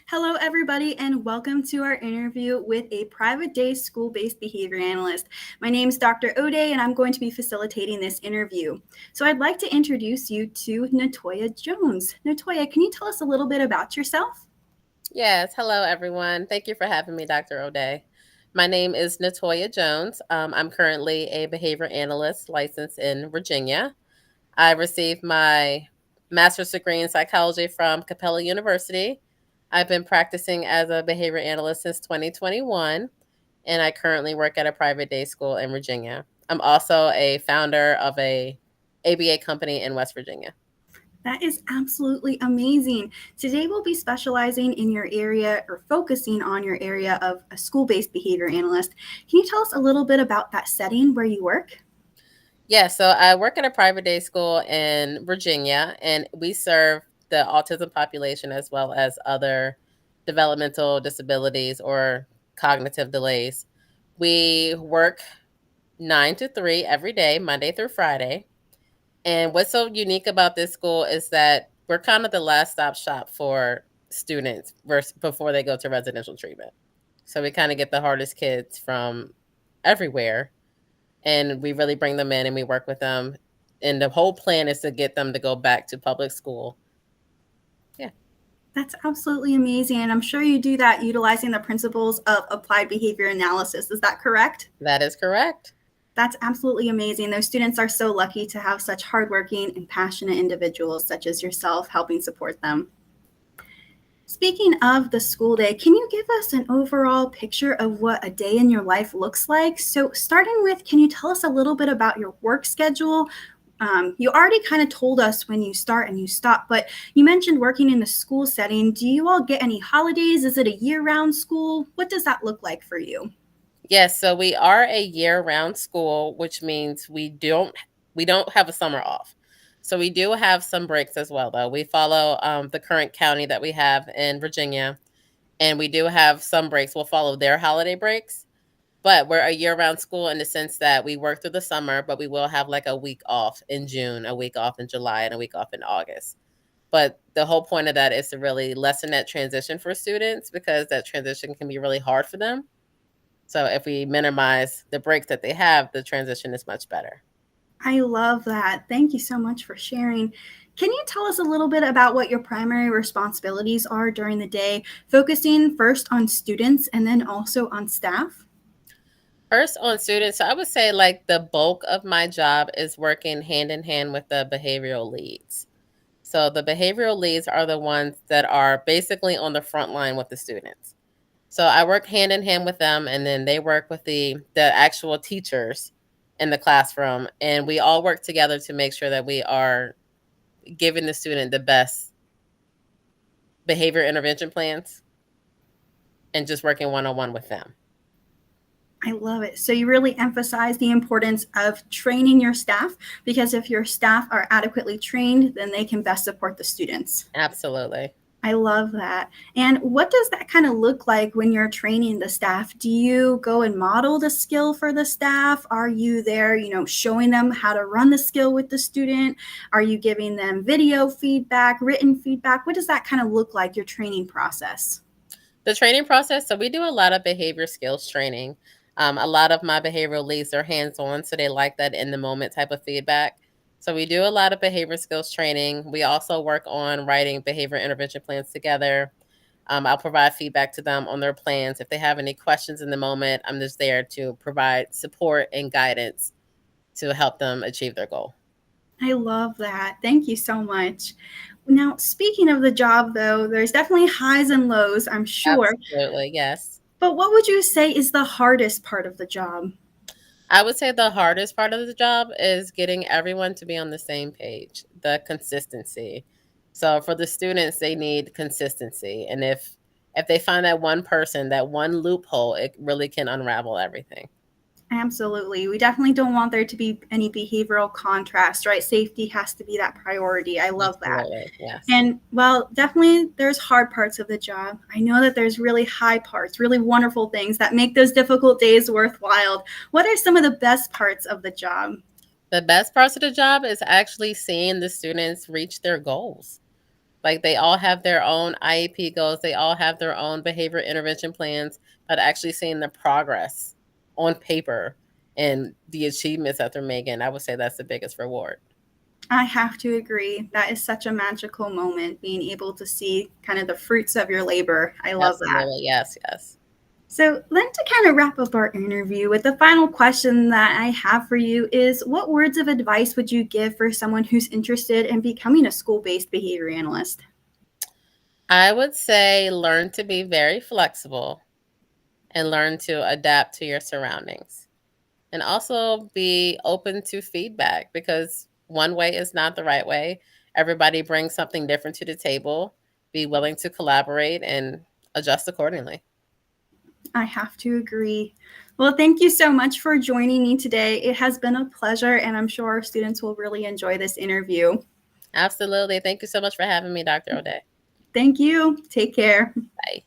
Hello, everybody, and welcome to our interview with a private day school-based behavior analyst. My name is Dr. Odeh, and I'm going to be facilitating this interview. So I'd like to introduce you to Natoya Jones. Natoya, can you tell us a little bit about yourself? Yes, hello everyone. Thank you for having me, Dr. O'Day. My name is Natoya Jones. I'm currently a behavior analyst licensed in Virginia. I received my master's degree in psychology from Capella University. I've been practicing as a behavior analyst since 2021, and I currently work at a private day school in Virginia. I'm also a founder of a ABA company in West Virginia. That is absolutely amazing. Today we'll be specializing in your area or focusing on your area of a school-based behavior analyst. Can you tell us a little bit about that setting where you work? Yeah, so I work at a private day school in Virginia, and we serve the autism population as well as other developmental disabilities or cognitive delays. We work 9 to 3 every day, Monday through Friday. And what's so unique about this school is that we're kind of the last stop shop for students before they go to residential treatment. So we kind of get the hardest kids from everywhere, and we really bring them in and we work with them. And the whole plan is to get them to go back to public school. Yeah, That's absolutely amazing. And I'm sure you do that utilizing the principles of applied behavior analysis. Is that correct? that is correct. That's absolutely amazing. Those students are so lucky to have such hardworking and passionate individuals such as yourself helping support them. Speaking of the school day, can you give us an overall picture of what a day in your life looks like? So, starting with, can you tell us a little bit about your work schedule? You already kind of told us when you start and you stop, but you mentioned working in the school setting. Do you all get any holidays? Is it a year round school? What does that look like for you? Yes, so we are a year-round school, which means we don't have a summer off. So we do have some breaks as well, though. We follow the current county that we have in Virginia, and we do have some breaks. We'll follow their holiday breaks. But we're a year-round school in the sense that we work through the summer, but we will have like a week off in June, a week off in July, and a week off in August. But the whole point of that is to really lessen that transition for students because that transition can be really hard for them. So if we minimize the breaks that they have, the transition is much better. I love that. Thank you so much for sharing. Can you tell us a little bit about what your primary responsibilities are during the day, focusing first on students and then also on staff? First, on students, so I would say like the bulk of my job is working hand in hand with the behavioral leads. So the behavioral leads are the ones that are basically on the front line with the students. So I work hand in hand with them, and then they work with the actual teachers in the classroom, and we all work together to make sure that we are giving the student the best behavior intervention plans and just working one on one with them. I love it. So you really emphasize the importance of training your staff because if your staff are adequately trained, then they can best support the students. Absolutely. I love that. And what does that kind of look like when you're training the staff? Do you go and model the skill for the staff? Are you there, showing them how to run the skill with the student? Are you giving them video feedback, written feedback? What does that kind of look like, your training process? The training process, so we do a lot of behavior skills training. A lot of my behavioral leads are hands on, so they like that in the moment type of feedback. So we do a lot of behavior skills training. We also work on writing behavior intervention plans together. I'll provide feedback to them on their plans. If they have any questions in the moment, I'm just there to provide support and guidance to help them achieve their goal. I love that. Thank you so much. Now, speaking of the job, though, there's definitely highs and lows, I'm sure. Absolutely, yes. But what would you say is the hardest part of the job? I would say the hardest part of the job is getting everyone to be on the same page, the consistency. So for the students, they need consistency. And if they find that one person, that one loophole, it really can unravel everything. Absolutely. We definitely don't want there to be any behavioral contrast, right? Safety has to be that priority. I love that. Absolutely. Yes. And well, definitely there's hard parts of the job. I know that there's really high parts, really wonderful things that make those difficult days worthwhile. What are some of the best parts of the job? The best parts of the job is actually seeing the students reach their goals. Like they all have their own IEP goals, they all have their own behavior intervention plans, but actually seeing the progress on paper and the achievements that they're making, I would say that's the biggest reward. I have to agree. That is such a magical moment, being able to see kind of the fruits of your labor. I love that. Absolutely. Yes, yes. So, then to kind of wrap up our interview with the final question that I have for you is what words of advice would you give for someone who's interested in becoming a school based behavior analyst? I would say learn to be very flexible and learn to adapt to your surroundings. And also be open to feedback because one way is not the right way. Everybody brings something different to the table. Be willing to collaborate and adjust accordingly. I have to agree. Well, thank you so much for joining me today. It has been a pleasure, and I'm sure our students will really enjoy this interview. Absolutely. Thank you so much for having me, Dr. Odeh. Thank you. Take care. Bye.